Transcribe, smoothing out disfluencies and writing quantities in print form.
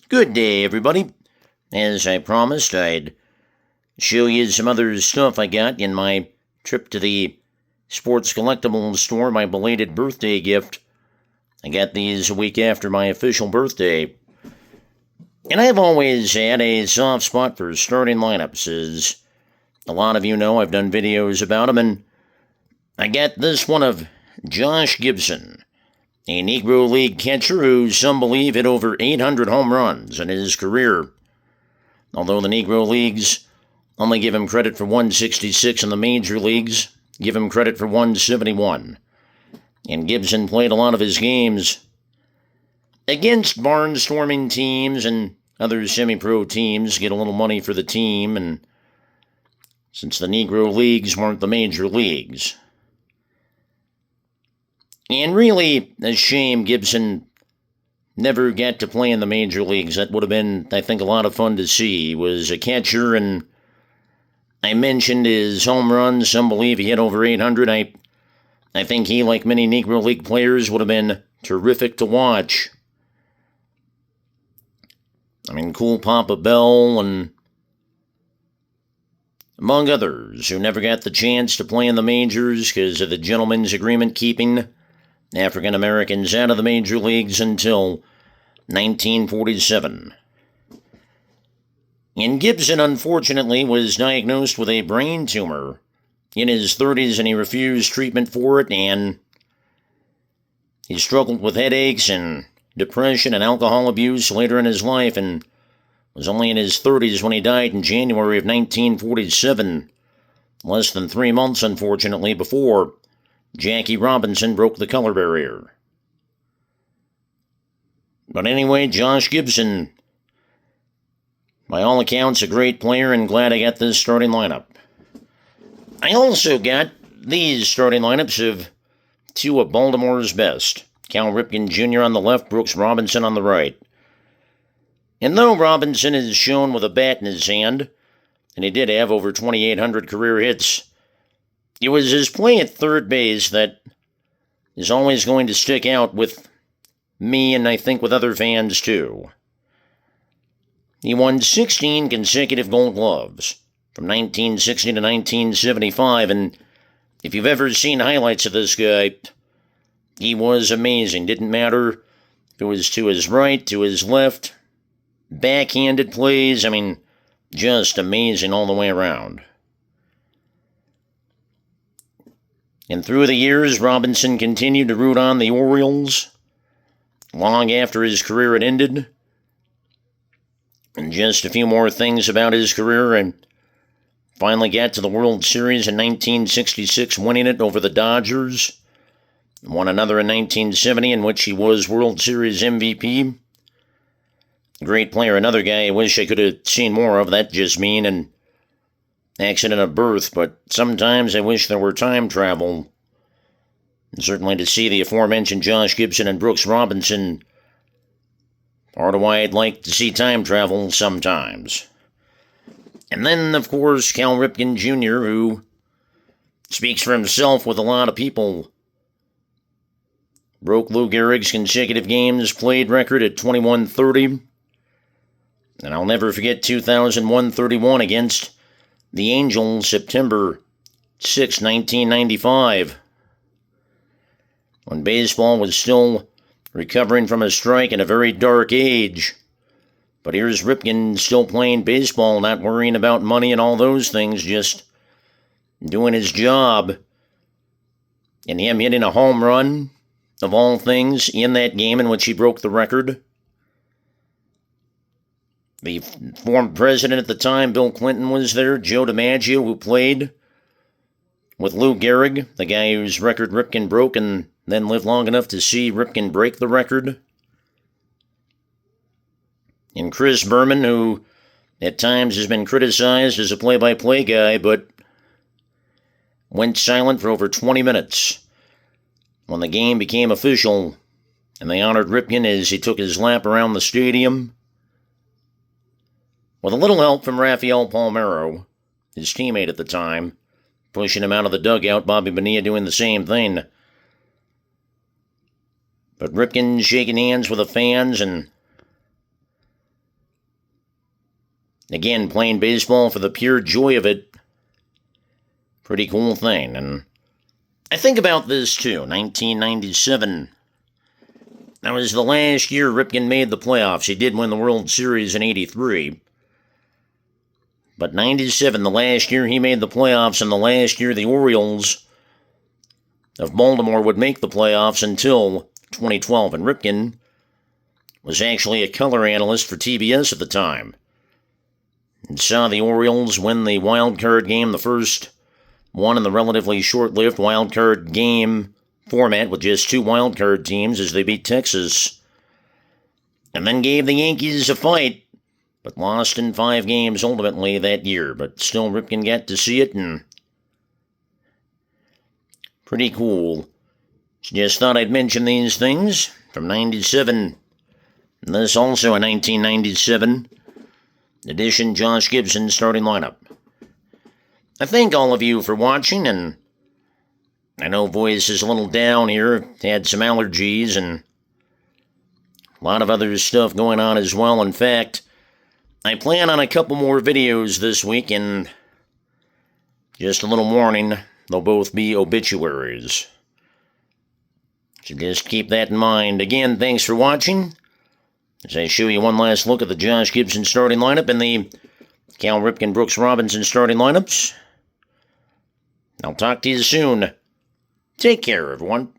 Good day, everybody. As I promised, I'd show you some other stuff I got in my trip to the sports collectibles store, my belated birthday gift. I got these a week after my official birthday. And I've always had a soft spot for starting lineups, as a lot of you know. I've done videos about them, and I got this one of Josh Gibson, a Negro League catcher who some believe hit over 800 home runs in his career. Although the Negro Leagues only give him credit for 166 and the Major Leagues give him credit for 171. And Gibson played a lot of his games against barnstorming teams and other semi-pro teams, get a little money for the team, and since the Negro Leagues weren't the Major Leagues. And really, a shame Gibson never got to play in the Major Leagues. That would have been, I think, a lot of fun to see. He was a catcher, and I mentioned his home runs. Some believe he hit over 800. I think he, like many Negro League players, would have been terrific to watch. I mean, cool Papa Bell, and among others, who never got the chance to play in the majors because of the gentleman's agreement keeping African Americans out of the major leagues until 1947. And Gibson, unfortunately, was diagnosed with a brain tumor in his 30s, and he refused treatment for it, and he struggled with headaches and depression and alcohol abuse later in his life, and was only in his 30s when he died in January of 1947, less than 3 months, unfortunately, before Jackie Robinson broke the color barrier. But anyway, Josh Gibson, by all accounts, a great player, and glad I got this starting lineup. I also got these starting lineups of two of Baltimore's best. Cal Ripken Jr. on the left, Brooks Robinson on the right. And though Robinson is shown with a bat in his hand, and he did have over 2,800 career hits, it was his play at third base that is always going to stick out with me, and I think with other fans too. He won 16 consecutive Gold Gloves from 1960 to 1975, and if you've ever seen highlights of this guy, he was amazing. Didn't matter if it was to his right, to his left, backhanded plays. I mean, just amazing all the way around. And through the years, Robinson continued to root on the Orioles long after his career had ended. And just a few more things about his career, and finally got to the World Series in 1966, winning it over the Dodgers. Won another in 1970, in which he was World Series MVP. Great player, another guy I wish I could have seen more of. That just mean an accident of birth, but sometimes I wish there were time travel. And certainly to see the aforementioned Josh Gibson and Brooks Robinson, part of why I'd like to see time travel sometimes. And then, of course, Cal Ripken Jr., who speaks for himself with a lot of people. Broke Lou Gehrig's consecutive games played record at 2130. And I'll never forget 2001-31 against the Angels, September 6, 1995. When baseball was still recovering from a strike in a very dark age. But here's Ripken still playing baseball, not worrying about money and all those things, just doing his job. And him hitting a home run, of all things, in that game in which he broke the record. The former president at the time, Bill Clinton, was there. Joe DiMaggio, who played with Lou Gehrig, the guy whose record Ripken broke and then lived long enough to see Ripken break the record. And Chris Berman, who at times has been criticized as a play-by-play guy, but went silent for over 20 minutes when the game became official, and they honored Ripken as he took his lap around the stadium. With a little help from Rafael Palmeiro, his teammate at the time, pushing him out of the dugout, Bobby Bonilla doing the same thing. But Ripken shaking hands with the fans, and Again, playing baseball for the pure joy of it. Pretty cool thing. And I think about this too. 1997. That was the last year Ripken made the playoffs. He did win the World Series in 83. But 97, the last year he made the playoffs, and the last year the Orioles of Baltimore would make the playoffs until 2012. And Ripken was actually a color analyst for TBS at the time. And saw the Orioles win the wild card game, the first one in the relatively short-lived wild card game format with just 2 wild card teams as they beat Texas. And then gave the Yankees a fight, but lost in 5 games ultimately that year. But still, Ripken got to see it, and pretty cool. Just thought I'd mention these things from 97. And this also a 1997 edition Josh Gibson starting lineup. I thank all of you for watching, and I know voice is a little down here. Had some allergies and a lot of other stuff going on as well. In fact, I plan on a couple more videos this week, and just a little warning, they'll both be obituaries. So just keep that in mind. Again, thanks for watching. As I show you one last look at the Josh Gibson starting lineup and the Cal Ripken Brooks Robinson starting lineups. I'll talk to you soon. Take care, everyone.